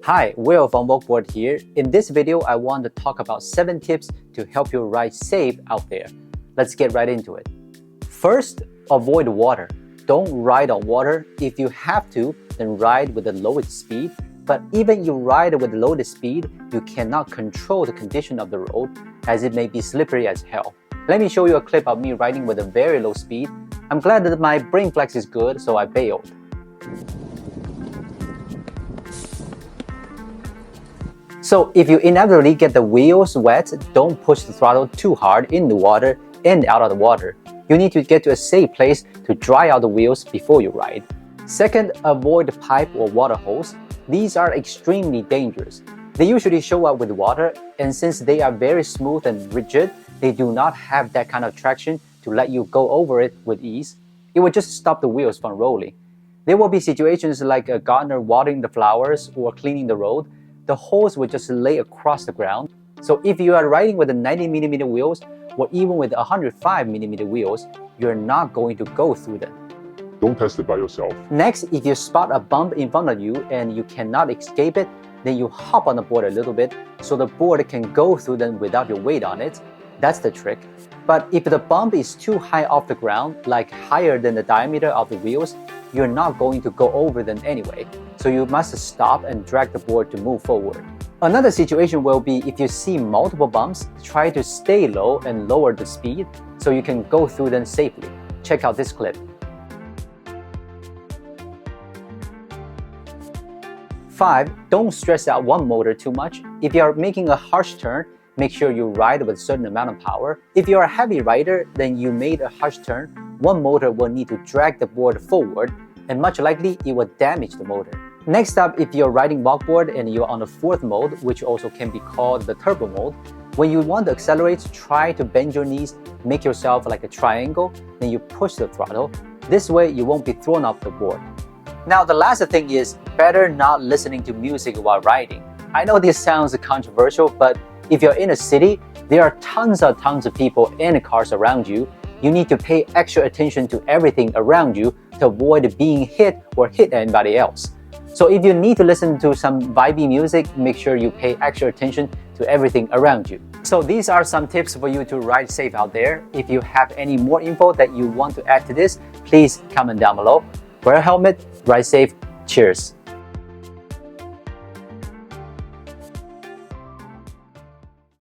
Hi, Will from Vokboard here. In this video, I want to talk about 7 tips to help you ride safe out there. Let's get right into it. First, avoid water. Don't ride on water. If you have to, then ride with the lowest speed. But even you ride with the lowest speed, you cannot control the condition of the road as it may be slippery as hell. Let me show you a clip of me riding with a very low speed. I'm glad that my brain flex is good, so I bailed. So if you inevitably get the wheels wet, don't push the throttle too hard in the water and out of the water. You need to get to a safe place to dry out the wheels before you ride. Second, avoid pipe or water hose. These are extremely dangerous. They usually show up with water, and since they are very smooth and rigid, they do not have that kind of traction to let you go over it with ease. It will just stop the wheels from rolling. There will be situations like a gardener watering the flowers or cleaning the road. The hose will just lay across the ground. So if you are riding with the 90mm wheels or even with 105mm wheels, you're not going to go through them. Don't test it by yourself. Next, if you spot a bump in front of you and you cannot escape it, then you hop on the board a little bit so the board can go through them without your weight on it. That's the trick. But if the bump is too high off the ground, like higher than the diameter of the wheels, you're not going to go over them anyway. So you must stop and drag the board to move forward. Another situation will be if you see multiple bumps, try to stay low and lower the speed so you can go through them safely. Check out this clip. 5. Don't stress out one motor too much. If you are making a harsh turn, make sure you ride with a certain amount of power. If you are a heavy rider, then you made a harsh turn, one motor will need to drag the board forward, and much likely it will damage the motor. Next up, if you're riding Vokboard and you're on the 4th mode, which also can be called the turbo mode, when you want to accelerate, try to bend your knees, make yourself like a triangle, then you push the throttle. This way you won't be thrown off the board. Now the last thing is better not listening to music while riding. I know this sounds controversial, but if you're in a city, there are tons of people and cars around you. You need to pay extra attention to everything around you to avoid being hit or hit anybody else. So if you need to listen to some vibey music, make sure you pay extra attention to everything around you. So these are some tips for you to ride safe out there. If you have any more info that you want to add to this, please comment down below. Wear a helmet, ride safe, cheers.